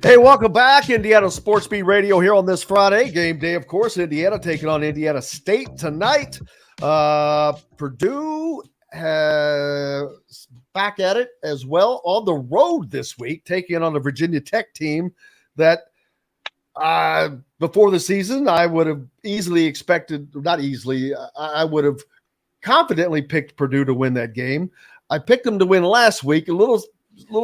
Hey, welcome back. Indiana Sports Beat Radio here on this Friday. Game day, of course. Indiana taking on Indiana State tonight. Purdue has back at it as well on the road this week, taking on the Virginia Tech team that before the season I would have easily expected, not easily, I would have confidently picked Purdue to win that game. I picked them to win last week. A little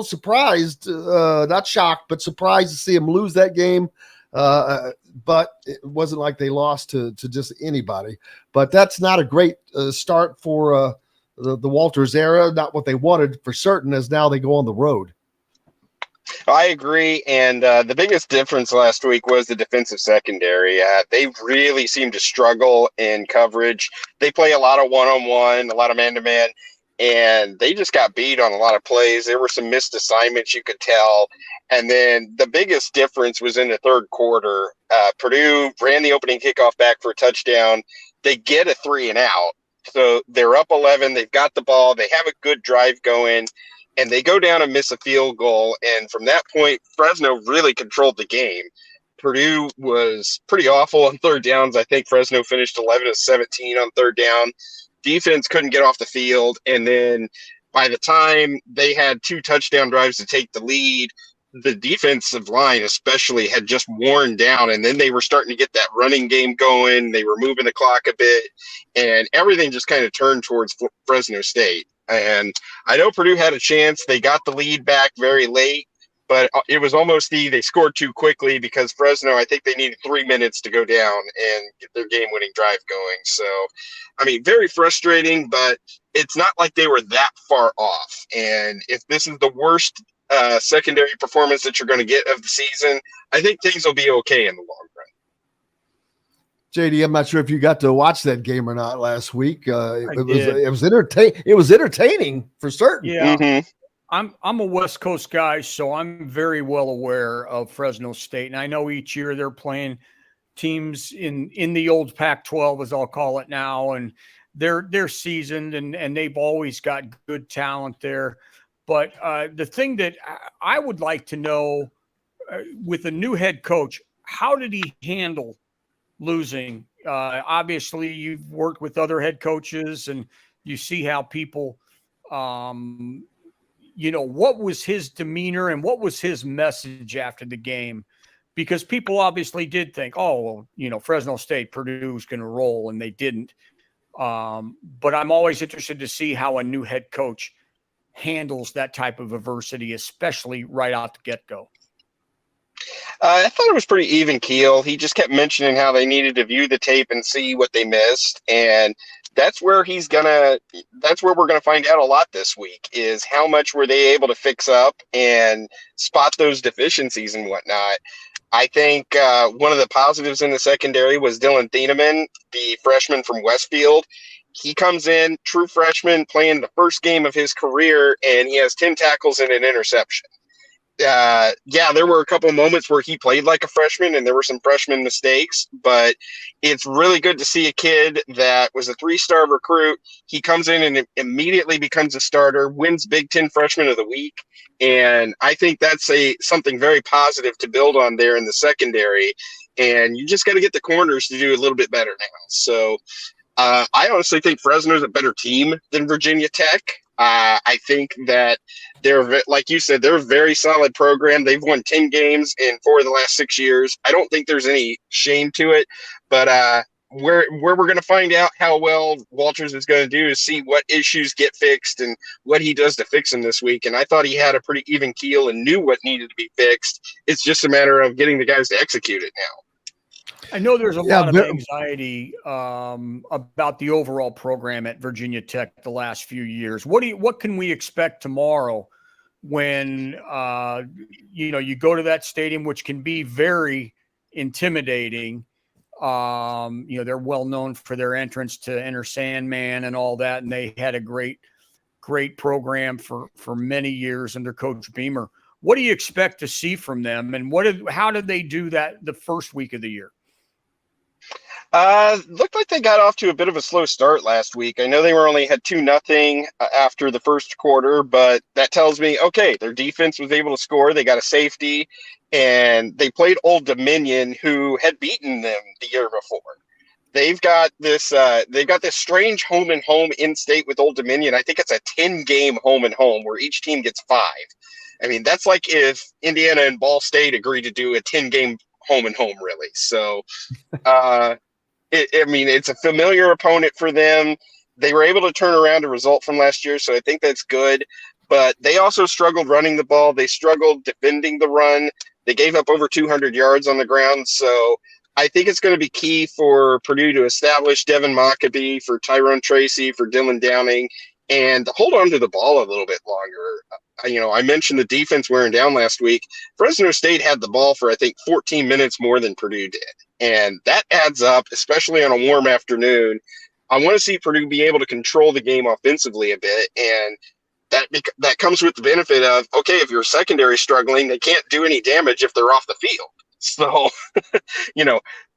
surprised, not shocked, but surprised to see them lose that game. But it wasn't like they lost to just anybody. But that's not a great start for the Walters era. Not what they wanted for certain, as now they go on the road. I agree, and the biggest difference last week was the defensive secondary. They really seem to struggle in coverage. They play a lot of one-on-one, a lot of man-to-man, and they just got beat on a lot of plays. There were some missed assignments, you could tell. And then the biggest difference was in the third quarter. Purdue ran the opening kickoff back for a touchdown. They get a 3-and-out. So they're up 11. They've got the ball. They have a good drive going, and they go down and miss a field goal. And from that point, Fresno really controlled the game. Purdue was pretty awful on third downs. I think Fresno finished 11 of 17 on third down. Defense couldn't get off the field, and then by the time they had 2 touchdown drives to take the lead, the defensive line especially had just worn down, and then they were starting to get that running game going. They were moving the clock a bit, and everything just kind of turned towards Fresno State. And I know Purdue had a chance. They got the lead back very late, but it was almost they scored too quickly because Fresno, I think they needed 3 minutes to go down and get their game-winning drive going. So, I mean, very frustrating, but it's not like they were that far off. And if this is the worst secondary performance that you're going to get of the season, I think things will be okay in the long run. JD, I'm not sure if you got to watch that game or not last week. It was entertaining for certain. Yeah. Mm-hmm. I'm a West Coast guy, so I'm very well aware of Fresno State. And I know each year they're playing teams in the old Pac-12, as I'll call it now, and they're seasoned and they've always got good talent there. But the thing that I would like to know with a new head coach, how did he handle losing? Obviously, you've worked with other head coaches and you see how people what was his demeanor and what was his message after the game? Because people obviously did think, Fresno State, Purdue's going to roll, and they didn't. But I'm always interested to see how a new head coach handles that type of adversity, especially right out the get-go. I thought it was pretty even keel. He just kept mentioning how they needed to view the tape and see what they missed. And that's where we're going to find out a lot this week, is how much were they able to fix up and spot those deficiencies and whatnot. I think one of the positives in the secondary was Dylan Thieneman, the freshman from Westfield. He comes in, true freshman, playing the first game of his career, and he has 10 tackles and an interception. There were a couple of moments where he played like a freshman and there were some freshman mistakes, but it's really good to see a kid that was a 3-star recruit. He comes in and immediately becomes a starter, wins Big Ten Freshman of the Week. And I think that's something very positive to build on there in the secondary. And you just got to get the corners to do a little bit better now. So I honestly think Fresno's a better team than Virginia Tech. I think that they're, like you said, they're a very solid program. They've won 10 games in 4 of the last 6 years. I don't think there's any shame to it, but where we're going to find out how well Walters is going to do is see what issues get fixed and what he does to fix them this week. And I thought he had a pretty even keel and knew what needed to be fixed. It's just a matter of getting the guys to execute it now. I know there's a lot of anxiety about the overall program at Virginia Tech the last few years. What can we expect tomorrow when you go to that stadium, which can be very intimidating? They're well known for their entrance to Enter Sandman and all that, and they had a great program for many years under Coach Beamer. What do you expect to see from them, and how did they do that the first week of the year? Looked like they got off to a bit of a slow start last week. I know they had 2-0 after the first quarter, but that tells me, okay, their defense was able to score. They got a safety, and they played Old Dominion, who had beaten them the year before. They've got this strange home and home in state with Old Dominion. I think it's a 10-game home and home where each team gets 5. I mean, that's like if Indiana and Ball State agree to do a 10-game home and home, really. So, it's a familiar opponent for them. They were able to turn around a result from last year, so I think that's good. But they also struggled running the ball. They struggled defending the run. They gave up over 200 yards on the ground. So I think it's going to be key for Purdue to establish Devin Mockabee, for Tyrone Tracy, for Dylan Downing, and hold on to the ball a little bit longer. I mentioned the defense wearing down last week. Fresno State had the ball for, I think, 14 minutes more than Purdue did. And that adds up, especially on a warm afternoon. I want to see Purdue be able to control the game offensively a bit. And that comes with the benefit of, okay, if your secondary struggling, they can't do any damage if they're off the field. So,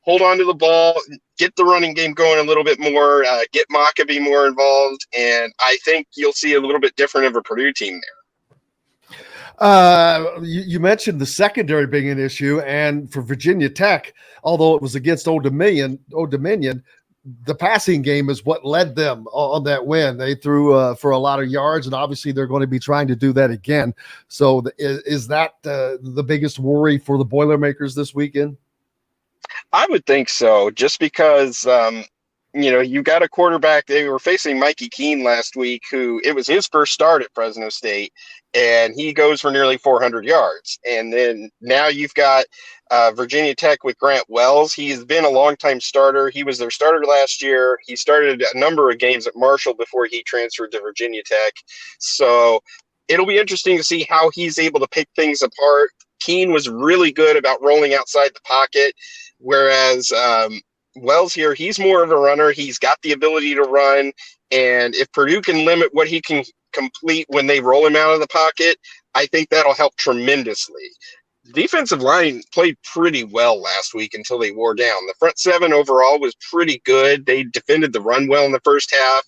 hold on to the ball, get the running game going a little bit more, get Mockabee more involved, and I think you'll see a little bit different of a Purdue team there. You mentioned the secondary being an issue, and for Virginia Tech, although it was against Old Dominion, the passing game is what led them on that win. They threw for a lot of yards, and obviously they're going to be trying to do that again. So is that the biggest worry for the Boilermakers this weekend? I would think so, just because, you got a quarterback. They were facing Mikey Keene last week, who it was his first start at Fresno State, and he goes for nearly 400 yards. And then now you've got Virginia Tech with Grant Wells. He's been a longtime starter. He was their starter last year. He started a number of games at Marshall before he transferred to Virginia Tech. So it'll be interesting to see how he's able to pick things apart. Keene was really good about rolling outside the pocket, whereas Wells here, he's more of a runner. He's got the ability to run, and if Purdue can limit what he can complete when they roll him out of the pocket, I think that'll help tremendously. Defensive line played pretty well last week until they wore down. The front seven overall was pretty good. They defended the run well in the first half,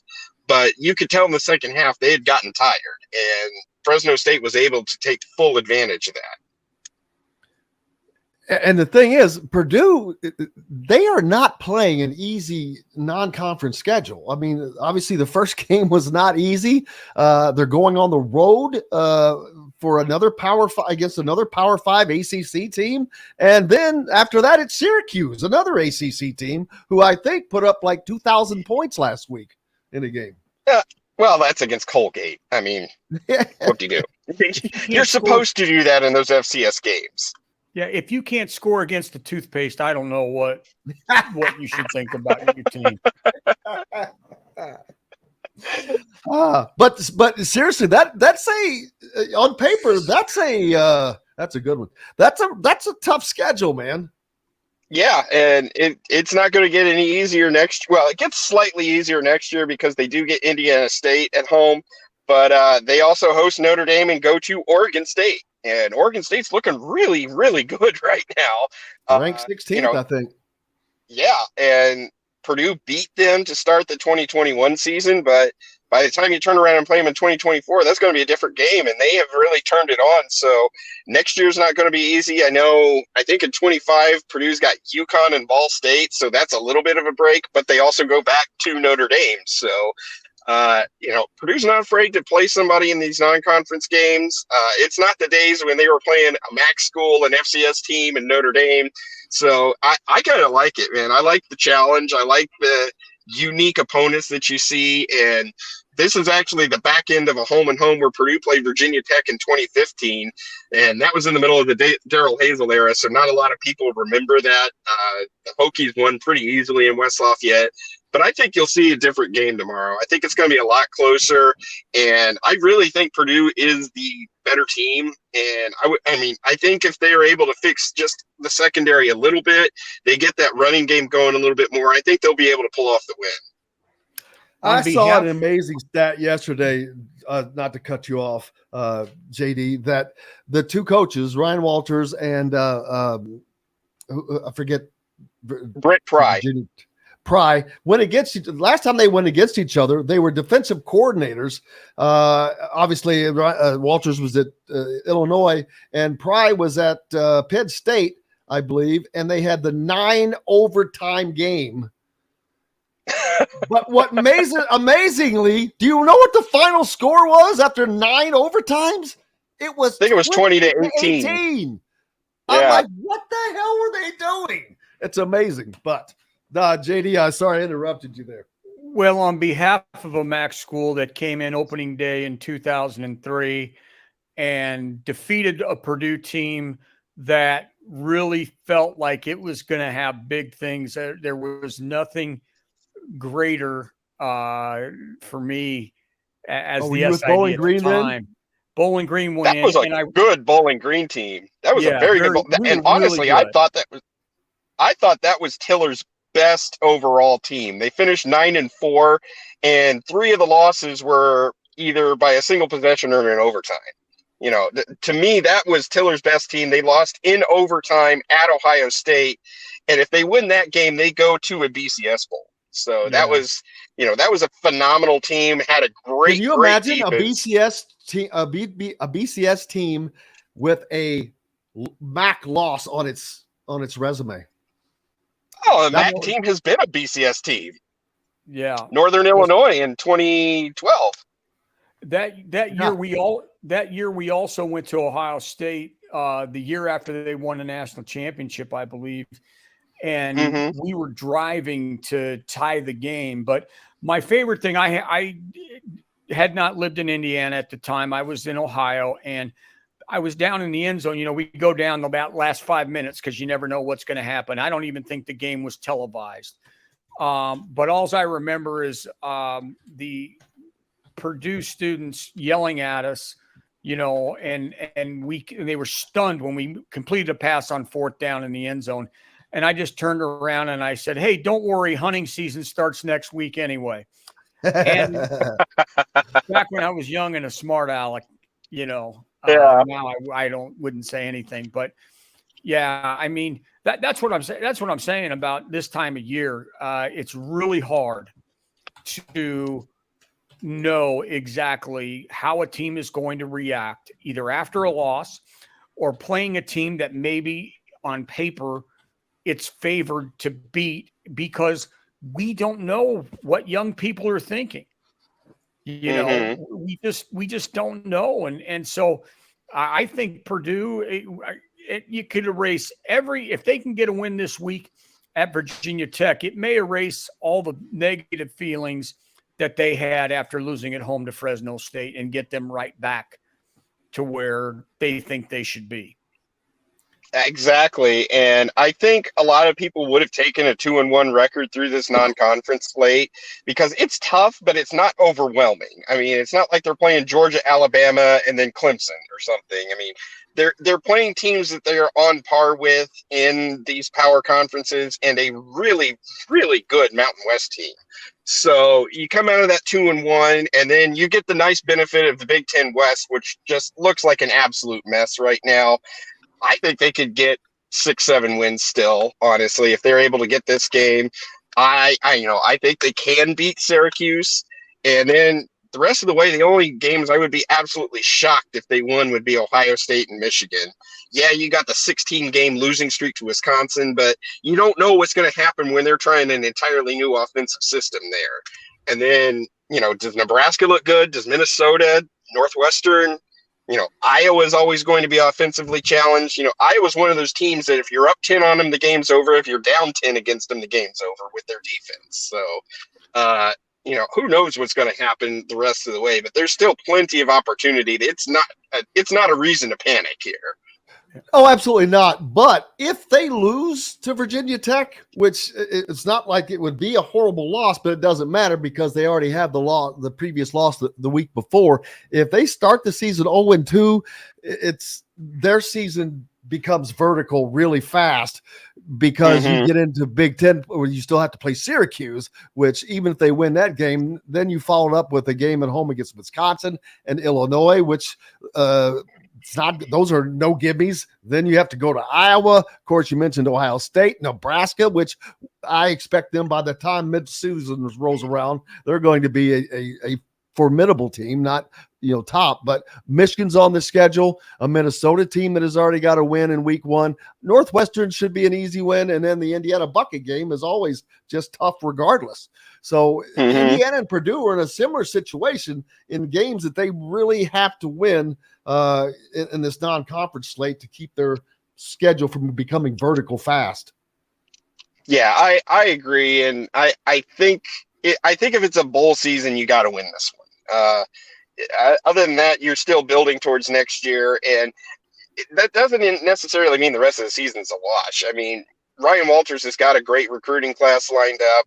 but you could tell in the second half they had gotten tired, and Fresno State was able to take full advantage of that. And the thing is, Purdue, they are not playing an easy non-conference schedule. I mean, obviously the first game was not easy. They're going on the road for another against another Power 5 ACC team. And then after that, it's Syracuse, another ACC team, who I think put up like 2,000 points last week in a game. Yeah. Well, that's against Colgate. I mean, what do you do? You're supposed to do that in those FCS games. Yeah, if you can't score against the toothpaste, I don't know what you should think about your team. But seriously, that's on paper that's a good one. That's a tough schedule, man. Yeah, and it's not going to get any easier next. Well, it gets slightly easier next year because they do get Indiana State at home, but they also host Notre Dame and go to Oregon State. And Oregon State's looking really, really good right now. Ranked 16th, I think. Yeah, and Purdue beat them to start the 2021 season, but by the time you turn around and play them in 2024, that's going to be a different game, and they have really turned it on. So next year's not going to be easy. I think in 25, Purdue's got UConn and Ball State, so that's a little bit of a break, but they also go back to Notre Dame. So Purdue's not afraid to play somebody in these non-conference games. It's not the days when they were playing a MAC school, an FCS team, and Notre Dame. So I kind of like it, man. I like the challenge. I like the unique opponents that you see. And this is actually the back end of a home and home where Purdue played Virginia Tech in 2015. And that was in the middle of the Darrell Hazel era. So not a lot of people remember that. The Hokies won pretty easily in West Lafayette. But I think you'll see a different game tomorrow. I think it's going to be a lot closer, and I really think Purdue is the better team. And I think if they are able to fix just the secondary a little bit, they get that running game going a little bit more, I think they'll be able to pull off the win. I saw an amazing stat yesterday, not to cut you off, JD, that the two coaches, Ryan Walters and I forget, Brett Pry. Pry went against last time they went against each other. They were defensive coordinators. Obviously, Walters was at Illinois, and Pry was at Penn State, I believe, and they had the 9 overtime game. But what amazingly, do you know what the final score was after 9 overtimes? I think it was 20-18. I'm like, what the hell were they doing? It's amazing. But JD, sorry I interrupted you there. Well, on behalf of a MAC school that came in opening day in 2003 and defeated a Purdue team that really felt like it was going to have big things, there was nothing greater for me as the SID Bowling at Green the time. Then? Bowling Green went in. That was a good Bowling Green team. That was a very good. And honestly, really I thought that was Tiller's best overall team. They finished 9-4, and 3 of the losses were either by a single possession or in overtime. To me, that was Tiller's best team. They lost in overtime at Ohio State, and if they win that game, they go to a BCS bowl. So that was a phenomenal team. Had a great. Can you imagine defense. a BCS team with a MAC loss on its resume? Oh, the MAC team has been a BCS team. Yeah, Northern Illinois in 2012. That year we also went to Ohio State. The year after they won the national championship, I believe. And we were driving to tie the game. But my favorite thing, I had not lived in Indiana at the time. I was in Ohio, and I was down in the end zone. We go down about last 5 minutes because you never know what's going to happen. I don't even think the game was televised. But all I remember is the Purdue students yelling at us, and they were stunned when we completed a pass on 4th down in the end zone. And I just turned around and I said, "Hey, don't worry. Hunting season starts next week anyway." And back when I was young and a smart aleck, now I wouldn't say anything. But yeah, I mean, that's what I'm saying. That's what I'm saying about this time of year. It's really hard to know exactly how a team is going to react, either after a loss or playing a team that maybe on paper it's favored to beat, because we don't know what young people are thinking. We just don't know. And so I think Purdue, you could erase if they can get a win this week at Virginia Tech, it may erase all the negative feelings that they had after losing at home to Fresno State and get them right back to where they think they should be. Exactly. And I think a lot of people would have taken a 2-1 record through this non-conference slate because it's tough, but it's not overwhelming. I mean, it's not like they're playing Georgia, Alabama, and then Clemson or something. I mean, they're playing teams that they are on par with in these power conferences and a really, really good Mountain West team. So you come out of that 2-1, and then you get the nice benefit of the Big Ten West, which just looks like an absolute mess right now. I think they could get 6-7 wins still, honestly, if they're able to get this game. I think they can beat Syracuse. And then the rest of the way, the only games I would be absolutely shocked if they won would be Ohio State and Michigan. Yeah, you got the 16-game losing streak to Wisconsin, but you don't know what's going to happen when they're trying an entirely new offensive system there. And then, does Nebraska look good? Does Minnesota, Northwestern? Iowa is always going to be offensively challenged. Iowa's one of those teams that if you're up 10 on them, the game's over. If you're down 10 against them, the game's over with their defense. So, who knows what's going to happen the rest of the way, but there's still plenty of opportunity. It's not a reason to panic here. Oh, absolutely not. But if they lose to Virginia Tech, which it's not like it would be a horrible loss, but it doesn't matter because they already have the previous loss the week before. If they start the season 0-2, their season becomes vertical really fast because you get into Big Ten where you still have to play Syracuse, which even if they win that game, then you followed up with a game at home against Wisconsin and Illinois, which it's not, those are no gimmies. Then you have to go to Iowa. Of course, you mentioned Ohio State, Nebraska, which I expect them by the time mid-season rolls around, they're going to be a formidable team, not top, but Michigan's on the schedule, a Minnesota team that has already got a win in week 1. Northwestern should be an easy win, and then the Indiana bucket game is always just tough regardless. So Indiana and Purdue are in a similar situation in games that they really have to win in this non-conference slate to keep their schedule from becoming vertical fast. Yeah, I agree, and I think if it's a bowl season, you got to win this one. Other than that, you're still building towards next year, and that doesn't necessarily mean the rest of the season's a wash. I mean, Ryan Walters has got a great recruiting class lined up.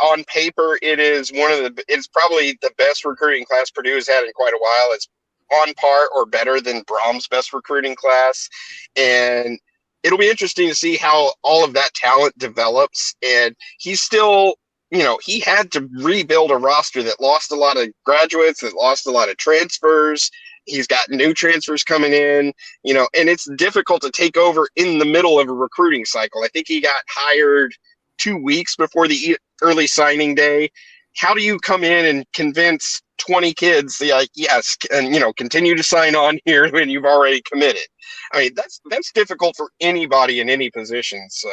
On paper, it's probably the best recruiting class Purdue has had in quite a while. It's on par or better than Brahm's best recruiting class, and it'll be interesting to see how all of that talent develops. And he's still, he had to rebuild a roster that lost a lot of graduates, that lost a lot of transfers. He's got new transfers coming in, and it's difficult to take over in the middle of a recruiting cycle. I think he got hired 2 weeks before the early signing day. How do you come in and convince 20 kids, like, yes, and, continue to sign on here when you've already committed? I mean, that's difficult for anybody in any position. So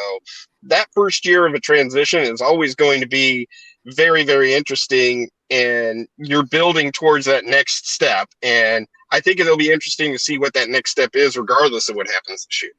that first year of a transition is always going to be very, very interesting, and you're building towards that next step. And I think it'll be interesting to see what that next step is, regardless of what happens this year.